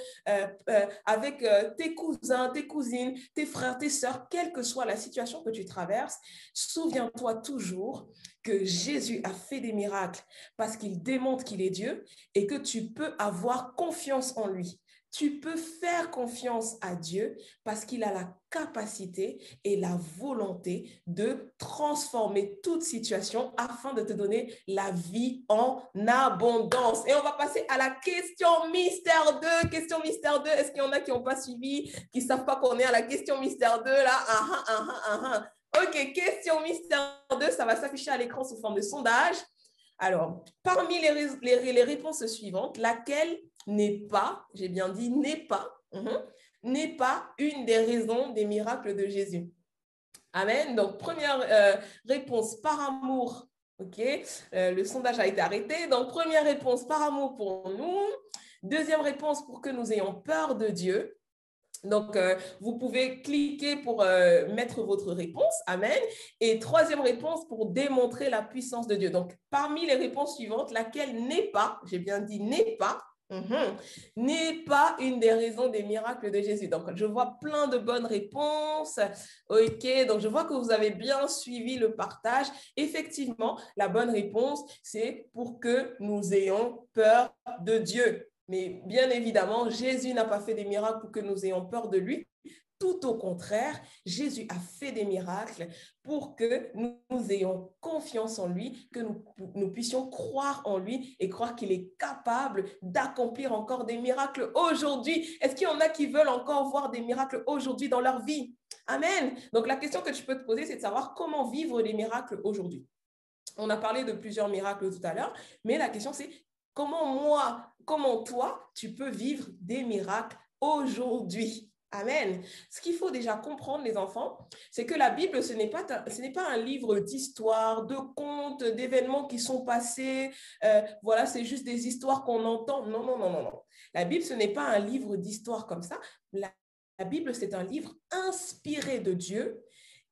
avec tes cousins, tes cousines, tes frères, tes sœurs, quelle que soit la situation que tu traverses, souviens-toi toujours que Jésus a fait des miracles parce qu'il démontre qu'il est Dieu et que tu peux avoir confiance en lui. Tu peux faire confiance à Dieu parce qu'il a la capacité et la volonté de transformer toute situation afin de te donner la vie en abondance. Et on va passer à la question mystère 2. Question mystère 2, est-ce qu'il y en a qui n'ont pas suivi, qui ne savent pas qu'on est à la question mystère 2 là? Ok, question mystère 2, ça va s'afficher à l'écran sous forme de sondage. Alors, parmi les réponses suivantes, laquelle n'est pas, j'ai bien dit n'est pas une des raisons des miracles de Jésus? Amen. Donc, première réponse, par amour. OK, le sondage a été arrêté. Donc, première réponse, par amour pour nous. Deuxième réponse, pour que nous ayons peur de Dieu. Donc, vous pouvez cliquer pour mettre votre réponse. Amen. Et troisième réponse, pour démontrer la puissance de Dieu. Donc, parmi les réponses suivantes, laquelle n'est pas, j'ai bien dit n'est pas, n'est pas une des raisons des miracles de Jésus. Donc, je vois plein de bonnes réponses. OK, donc je vois que vous avez bien suivi le partage. Effectivement, la bonne réponse, c'est pour que nous ayons peur de Dieu. Mais bien évidemment, Jésus n'a pas fait des miracles pour que nous ayons peur de lui. Tout au contraire, Jésus a fait des miracles pour que nous ayons confiance en lui, que nous puissions croire en lui et croire qu'il est capable d'accomplir encore des miracles aujourd'hui. Est-ce qu'il y en a qui veulent encore voir des miracles aujourd'hui dans leur vie? Amen. Donc, la question que tu peux te poser, c'est de savoir comment vivre les miracles aujourd'hui. On a parlé de plusieurs miracles tout à l'heure, mais la question, c'est comment toi, tu peux vivre des miracles aujourd'hui? Amen. Ce qu'il faut déjà comprendre, les enfants, c'est que la Bible, ce n'est pas un livre d'histoire, de contes, d'événements qui sont passés. Voilà, c'est juste des histoires qu'on entend. Non, non, non, non, non. La Bible, ce n'est pas un livre d'histoire comme ça. La Bible, c'est un livre inspiré de Dieu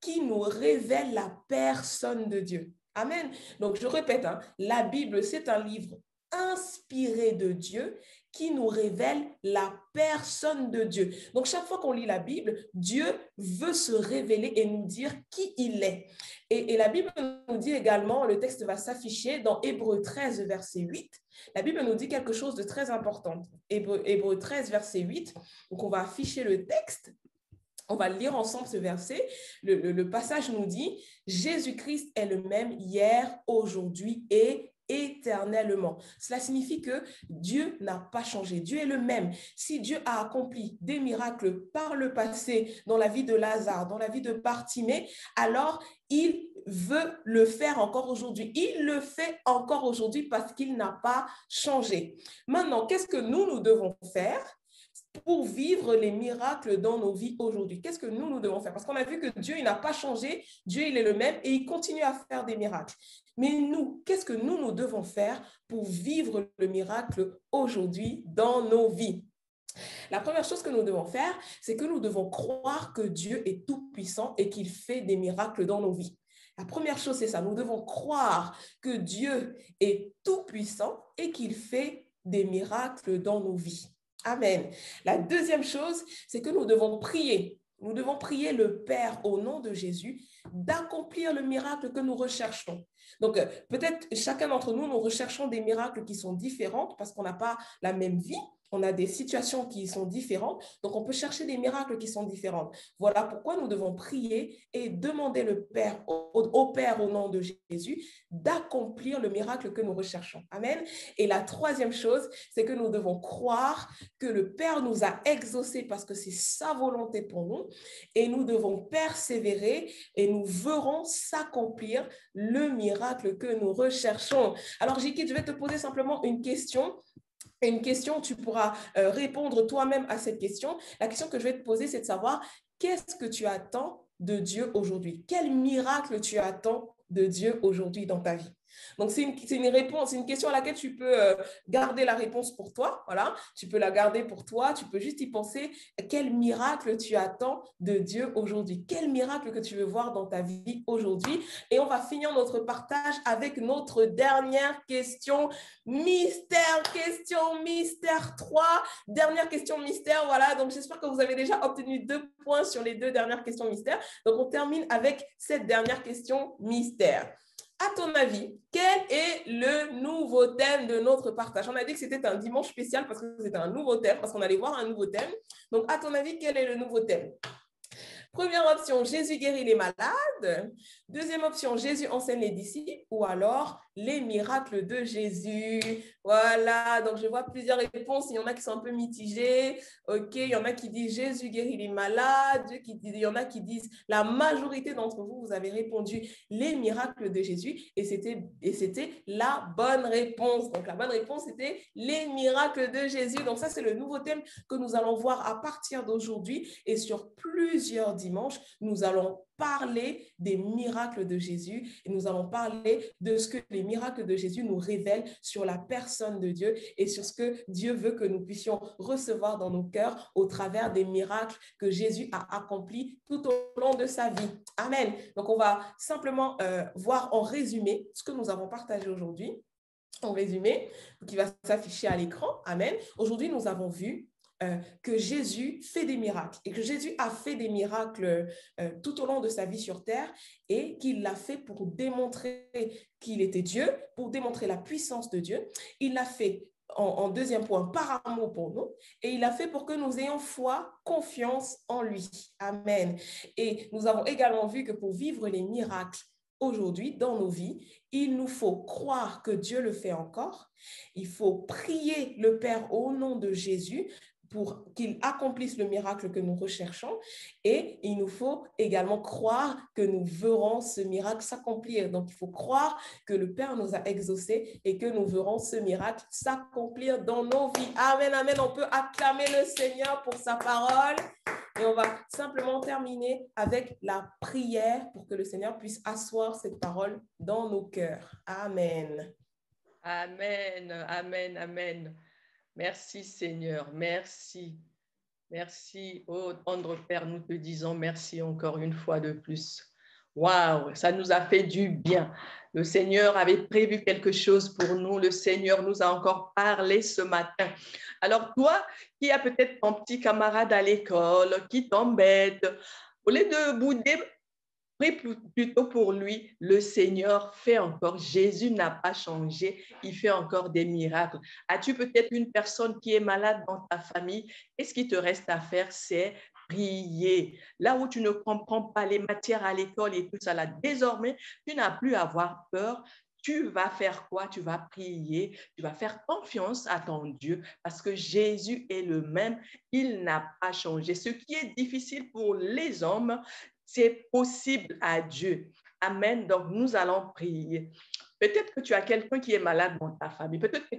qui nous révèle la personne de Dieu. Amen. Donc, je répète, la Bible, c'est un livre inspiré de Dieu qui nous révèle la personne de Dieu. Donc, chaque fois qu'on lit la Bible, Dieu veut se révéler et nous dire qui il est. Et la Bible nous dit également, le texte va s'afficher dans Hébreux 13, verset 8. La Bible nous dit quelque chose de très important. Hébreux 13, verset 8. Donc, on va afficher le texte. On va lire ensemble ce verset. Le passage nous dit « Jésus-Christ est le même hier, aujourd'hui et éternellement ». Cela signifie que Dieu n'a pas changé. Dieu est le même. Si Dieu a accompli des miracles par le passé dans la vie de Lazare, dans la vie de Bartimée, alors il veut le faire encore aujourd'hui. Il le fait encore aujourd'hui parce qu'il n'a pas changé. Maintenant, qu'est-ce que nous devons faire? pour vivre les miracles dans nos vies aujourd'hui? Qu'est-ce que nous devons faire? Parce qu'on a vu que Dieu, il n'a pas changé, Dieu, il est le même et il continue à faire des miracles. Mais nous, qu'est-ce que nous devons faire pour vivre le miracle aujourd'hui dans nos vies? La première chose que nous devons faire, c'est que nous devons croire que Dieu est tout-puissant et qu'il fait des miracles dans nos vies. La première chose, c'est ça. Nous devons croire que Dieu est tout-puissant et qu'il fait des miracles dans nos vies. Amen. La deuxième chose, c'est que nous devons prier. Nous devons prier le Père au nom de Jésus d'accomplir le miracle que nous recherchons. Donc, peut-être chacun d'entre nous, nous recherchons des miracles qui sont différents parce qu'on n'a pas la même vie. On a des situations qui sont différentes, donc on peut chercher des miracles qui sont différents. Voilà pourquoi nous devons prier et demander le Père, au Père au nom de Jésus d'accomplir le miracle que nous recherchons. Amen. Et la troisième chose, c'est que nous devons croire que le Père nous a exaucés parce que c'est sa volonté pour nous et nous devons persévérer et nous verrons s'accomplir le miracle que nous recherchons. Alors, Jikit, je vais te poser simplement une question. Tu pourras répondre toi-même à cette question. La question que je vais te poser, c'est de savoir qu'est-ce que tu attends de Dieu aujourd'hui? Quel miracle tu attends de Dieu aujourd'hui dans ta vie? Donc, c'est une réponse, c'est une question à laquelle tu peux garder la réponse pour toi. Voilà, tu peux la garder pour toi. Tu peux juste y penser. Quel miracle tu attends de Dieu aujourd'hui? Quel miracle que tu veux voir dans ta vie aujourd'hui? Et on va finir notre partage avec notre dernière question mystère. Question mystère 3. Dernière question mystère. Voilà, donc j'espère que vous avez déjà obtenu 2 points sur les 2 dernières questions mystères. Donc, on termine avec cette dernière question mystère. À ton avis, quel est le nouveau thème de notre partage? On a dit que c'était un dimanche spécial parce que c'était un nouveau thème, parce qu'on allait voir un nouveau thème. Donc, à ton avis, quel est le nouveau thème? Première option, Jésus guérit les malades. Deuxième option, Jésus enseigne les disciples. Ou alors, les miracles de Jésus. Voilà, donc je vois plusieurs réponses. Il y en a qui sont un peu mitigées. OK, il y en a qui disent Jésus guérit les malades. Il y en a qui disent, la majorité d'entre vous, vous avez répondu les miracles de Jésus. Et c'était la bonne réponse. Donc, la bonne réponse, c'était les miracles de Jésus. Donc, ça, c'est le nouveau thème que nous allons voir à partir d'aujourd'hui. Et sur plusieurs dimanches, nous allons parler des miracles de Jésus et nous allons parler de ce que les miracles de Jésus nous révèlent sur la personne de Dieu et sur ce que Dieu veut que nous puissions recevoir dans nos cœurs au travers des miracles que Jésus a accomplis tout au long de sa vie. Amen. Donc, on va simplement voir en résumé ce que nous avons partagé aujourd'hui. En résumé, qui va s'afficher à l'écran. Amen. Aujourd'hui, nous avons vu que Jésus fait des miracles et que Jésus a fait des miracles tout au long de sa vie sur terre et qu'il l'a fait pour démontrer qu'il était Dieu, pour démontrer la puissance de Dieu. Il l'a fait en deuxième point par amour pour nous et il l'a fait pour que nous ayons foi, confiance en lui. Amen. Et nous avons également vu que pour vivre les miracles aujourd'hui, dans nos vies, il nous faut croire que Dieu le fait encore. Il faut prier le Père au nom de Jésus pour qu'il accomplisse le miracle que nous recherchons. Et il nous faut également croire que nous verrons ce miracle s'accomplir. Donc, il faut croire que le Père nous a exaucés et que nous verrons ce miracle s'accomplir dans nos vies. Amen, amen. On peut acclamer le Seigneur pour sa parole. Et on va simplement terminer avec la prière pour que le Seigneur puisse asseoir cette parole dans nos cœurs. Amen. Amen, amen, amen. Merci Seigneur, merci. Merci, oh tendre Père, nous te disons merci encore une fois de plus. Waouh, ça nous a fait du bien. Le Seigneur avait prévu quelque chose pour nous. Le Seigneur nous a encore parlé ce matin. Alors toi, qui as peut-être ton petit camarade à l'école, qui t'embête, au lieu de bouder, prie plutôt pour lui. Le Seigneur fait encore. Jésus n'a pas changé. Il fait encore des miracles. As-tu peut-être une personne qui est malade dans ta famille? Et ce qui te reste à faire, c'est prier. Là où tu ne comprends pas les matières à l'école et tout ça, là, désormais, tu n'as plus à avoir peur. Tu vas faire quoi? Tu vas prier, tu vas faire confiance à ton Dieu parce que Jésus est le même, il n'a pas changé. Ce qui est difficile pour les hommes, c'est possible à Dieu. Amen. Donc, nous allons prier. Peut-être que tu as quelqu'un qui est malade dans ta famille. Peut-être que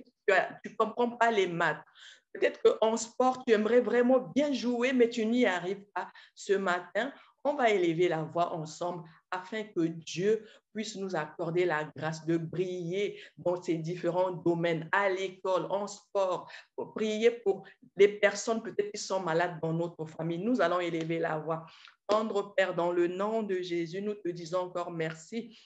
tu ne comprends pas les maths. Peut-être qu'en sport, tu aimerais vraiment bien jouer, mais tu n'y arrives pas. Ce matin, on va élever la voix ensemble afin que Dieu puisse nous accorder la grâce de briller dans ces différents domaines, à l'école, en sport, pour prier pour les personnes peut-être qui sont malades dans notre famille. Nous allons élever la voix. Tendre Père, dans le nom de Jésus, nous te disons encore merci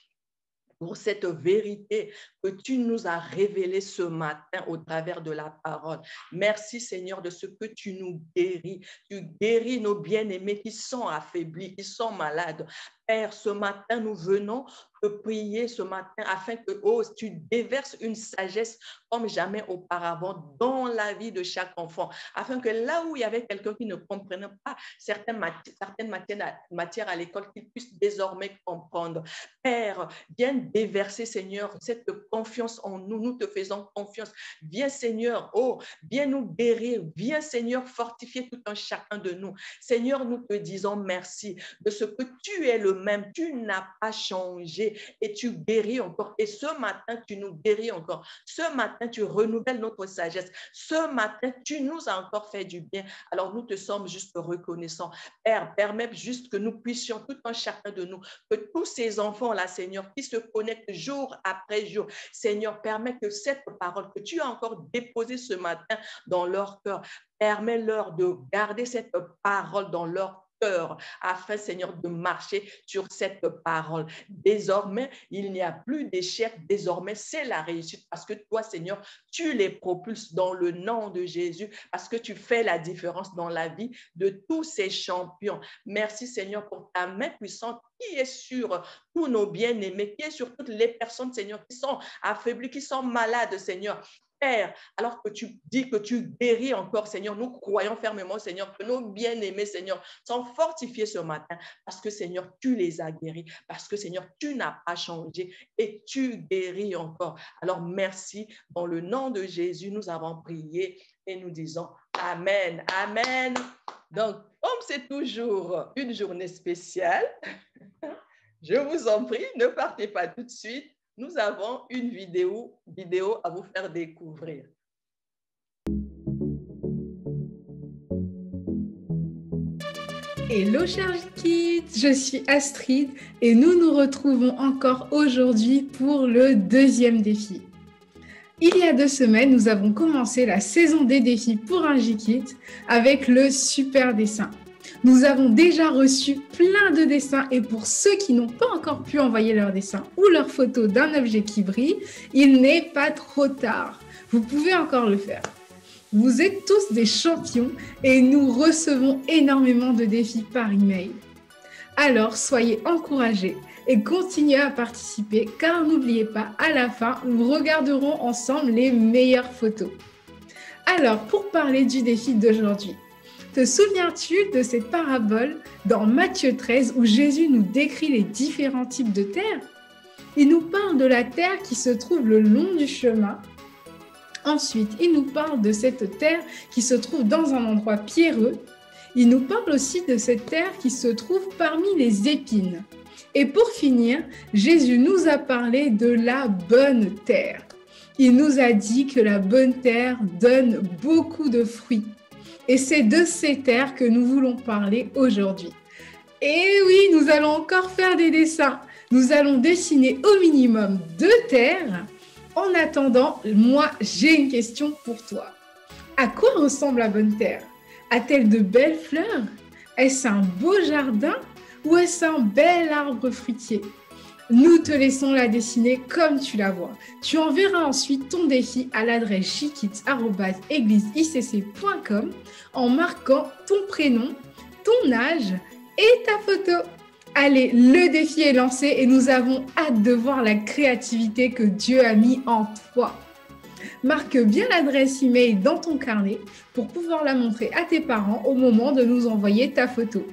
pour cette vérité que tu nous as révélée ce matin au travers de la parole. Merci Seigneur de ce que tu nous guéris. Tu guéris nos bien-aimés qui sont affaiblis, qui sont malades. Père, ce matin, nous venons te prier ce matin afin que tu déverses une sagesse comme jamais auparavant dans la vie de chaque enfant, afin que là où il y avait quelqu'un qui ne comprenait pas certaines matières à l'école, qu'il puisse désormais comprendre. Père, viens déverser, Seigneur, cette confiance en nous. Nous te faisons confiance. Viens, Seigneur, viens nous guérir. Viens, Seigneur, fortifier tout un chacun de nous. Seigneur, nous te disons merci de ce que tu es le même. Tu n'as pas changé et tu guéris encore. Et ce matin, tu nous guéris encore. Ce matin, tu renouvelles notre sagesse. Ce matin, tu nous as encore fait du bien. Alors, nous te sommes juste reconnaissants. Père, permets juste que nous puissions, tout un chacun de nous, que tous ces enfants-là, Seigneur, qui se connectent jour après jour, Seigneur, permets que cette parole que tu as encore déposée ce matin dans leur cœur, permets-leur de garder cette parole dans leur cœur, afin, Seigneur, de marcher sur cette parole. Désormais, il n'y a plus d'échec. Désormais, c'est la réussite parce que toi, Seigneur, tu les propulses dans le nom de Jésus, parce que tu fais la différence dans la vie de tous ces champions. Merci, Seigneur, pour ta main puissante qui est sur tous nos bien-aimés, qui est sur toutes les personnes, Seigneur, qui sont affaiblies, qui sont malades, Seigneur. Père, alors que tu dis que tu guéris encore, Seigneur, nous croyons fermement, Seigneur, que nos bien-aimés, Seigneur, sont fortifiés ce matin parce que, Seigneur, tu les as guéris, parce que, Seigneur, tu n'as pas changé et tu guéris encore. Alors, merci. Dans le nom de Jésus, nous avons prié et nous disons Amen. Amen. Donc, comme c'est toujours une journée spéciale, je vous en prie, ne partez pas tout de suite. Nous avons une vidéo à vous faire découvrir. Hello chers kids, je suis Astrid et nous nous retrouvons encore aujourd'hui pour le deuxième défi. Il y a 2 semaines, nous avons commencé la saison des défis pour un J-Kid avec le super dessin. Nous avons déjà reçu plein de dessins et pour ceux qui n'ont pas encore pu envoyer leurs dessins ou leurs photos d'un objet qui brille, il n'est pas trop tard. Vous pouvez encore le faire. Vous êtes tous des champions et nous recevons énormément de défis par email. Alors soyez encouragés et continuez à participer car n'oubliez pas, à la fin, nous regarderons ensemble les meilleures photos. Alors pour parler du défi d'aujourd'hui, te souviens-tu de cette parabole dans Matthieu 13 où Jésus nous décrit les différents types de terre? Il nous parle de la terre qui se trouve le long du chemin. Ensuite, il nous parle de cette terre qui se trouve dans un endroit pierreux. Il nous parle aussi de cette terre qui se trouve parmi les épines. Et pour finir, Jésus nous a parlé de la bonne terre. Il nous a dit que la bonne terre donne beaucoup de fruits. Et c'est de ces terres que nous voulons parler aujourd'hui. Et oui, nous allons encore faire des dessins. Nous allons dessiner au minimum 2 terres. En attendant, moi, j'ai une question pour toi. À quoi ressemble la bonne terre? A-t-elle de belles fleurs? Est-ce un beau jardin? Ou est-ce un bel arbre fruitier? Nous te laissons la dessiner comme tu la vois. Tu enverras ensuite ton défi à l'adresse jkids@égliseicc.com en marquant ton prénom, ton âge et ta photo. Allez, le défi est lancé et nous avons hâte de voir la créativité que Dieu a mis en toi. Marque bien l'adresse email dans ton carnet pour pouvoir la montrer à tes parents au moment de nous envoyer ta photo.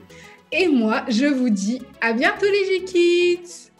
Et moi, je vous dis à bientôt les J-Kids!